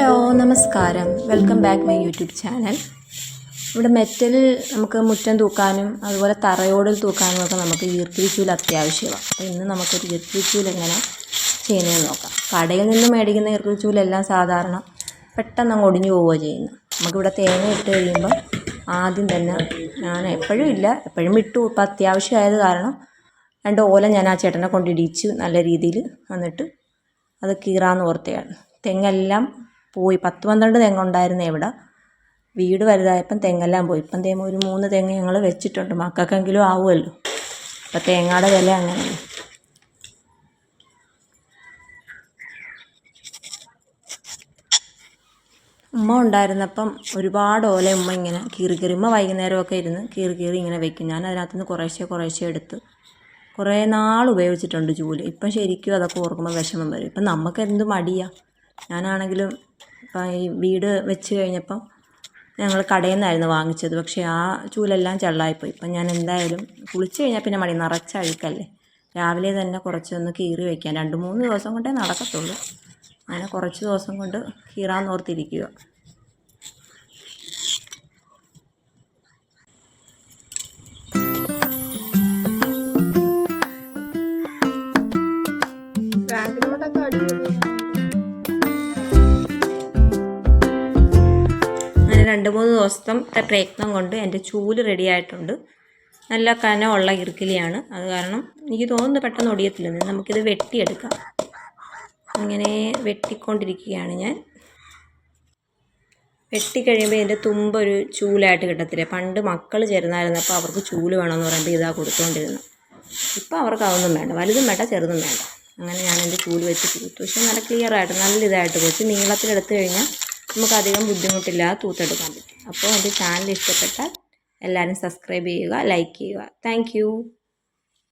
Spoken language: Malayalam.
ഹലോ നമസ്കാരം, welcome back my YouTube channel. ഇവിടെ മെറ്റൽ നമുക്ക് മുറ്റം തൂക്കാനും അതുപോലെ തറയോടിൽ തൂക്കാനും ഒക്കെ നമുക്ക് ഈർക്കിലി ചൂല് അത്യാവശ്യമാണ്. അപ്പോൾ ഇന്ന് നമുക്കൊരു ഈർക്കിലി ചൂല് എങ്ങനെ ചെയ്യുന്നതെന്ന് നോക്കാം. കടയിൽ നിന്ന് മേടിക്കുന്ന ഈർക്കിലി ചൂലെല്ലാം സാധാരണ പെട്ടെന്ന് അങ്ങ് ഒടിഞ്ഞു പോവുകയാണ് ചെയ്യുന്നത്. നമുക്കിവിടെ തേങ്ങ ഇട്ട് കഴിയുമ്പോൾ ആദ്യം തന്നെ ഞാൻ എപ്പോഴും ഇട്ടു, ഇപ്പം അത്യാവശ്യമായത് കാരണം 2 ഓല ഞാൻ ആ ചേട്ടനെ കൊണ്ടിടിച്ച് നല്ല രീതിയിൽ വന്നിട്ട് അത് കീറാന്ന് ഓർത്തയാണ്. തെങ്ങെല്ലാം പോയി, 10-12 തെങ്ങുണ്ടായിരുന്നേ ഇവിടെ. വീട് വലുതായപ്പം തെങ്ങെല്ലാം പോയി. ഇപ്പം ഒരു 3 തെങ്ങ് ഞങ്ങൾ വെച്ചിട്ടുണ്ട്, മക്കൾക്കെങ്കിലും ആവുമല്ലോ. ഇപ്പം തേങ്ങയുടെ വില അങ്ങനെയാണ്. ഉമ്മ ഉണ്ടായിരുന്നപ്പം ഒരുപാട് ഓല ഉമ്മ ഇങ്ങനെ കീറി ഉമ്മ വൈകുന്നേരമൊക്കെ ഇരുന്ന് കീറി ഇങ്ങനെ വെക്കും. ഞാൻ അതിനകത്തുനിന്ന് കുറേശ്ശെ എടുത്ത് കുറേ നാൾ ഉപയോഗിച്ചിട്ടുണ്ട് ചൂല്. ഇപ്പം ശരിക്കും അതൊക്കെ ഓർക്കുമ്പോൾ വിഷമം വരും. ഇപ്പം നമുക്ക് എന്ത് മടിയാണ്. ഞാനാണെങ്കിലും ഇപ്പം ഈ വീട് വെച്ച് കഴിഞ്ഞപ്പം ഞങ്ങൾ കടയിൽ നിന്നായിരുന്നു വാങ്ങിച്ചത്. പക്ഷേ ആ ചൂലെല്ലാം ചള്ളായിപ്പോയി. ഇപ്പം ഞാൻ എന്തായാലും കുളിച്ച് കഴിഞ്ഞാൽ പിന്നെ മടി, നിറച്ച അഴുക്കല്ലേ. രാവിലെ തന്നെ കുറച്ചൊന്ന് കീറി വയ്ക്കാൻ 2-3 ദിവസം കൊണ്ടേ നടക്കത്തുള്ളൂ. അങ്ങനെ കുറച്ച് ദിവസം കൊണ്ട് കീറാന്നോർത്തിരിക്കുക. അങ്ങനെ 2-3 ദിവസത്തെ പ്രയത്നം കൊണ്ട് എൻ്റെ ചൂല് റെഡി ആയിട്ടുണ്ട്. നല്ല കനമുള്ള ഇറുക്കിലിയാണ്, അത് കാരണം എനിക്ക് തോന്നുന്നു പെട്ടെന്ന് ഒടിയത്തില്ലെന്ന്. നമുക്കിത് വെട്ടിയെടുക്കാം. ഇങ്ങനെ വെട്ടിക്കൊണ്ടിരിക്കുകയാണ് ഞാൻ. വെട്ടിക്കഴിയുമ്പോൾ ഇതിൻ്റെ തുമ്പൊരു ചൂലായിട്ട് കിട്ടത്തില്ല. പണ്ട് മക്കൾ ചേർന്നായിരുന്നപ്പോൾ അവർക്ക് ചൂല് വേണമെന്ന് പറയുമ്പോൾ ഇതാ കൊടുത്തുകൊണ്ടിരുന്നു. ഇപ്പം അവർക്ക് അതൊന്നും വേണ്ട, വലുതും വേണ്ട ചെറുതും വേണ്ട. അങ്ങനെ ഞാൻ എൻ്റെ ചൂല് വെച്ച് തൂത്തു. പക്ഷേ നല്ല ക്ലിയറായിട്ട് നല്ല ഇതായിട്ട് പോയി. നീളത്തിലെടുത്ത് കഴിഞ്ഞാൽ നമുക്കധികം ബുദ്ധിമുട്ടില്ലാതെ തൂത്തെടുക്കാൻ പറ്റും. അപ്പോൾ എൻ്റെ ചാനൽ ഇഷ്ടപ്പെട്ടാൽ എല്ലാവരും സബ്സ്ക്രൈബ് ചെയ്യുക, ലൈക്ക് ചെയ്യുക. താങ്ക്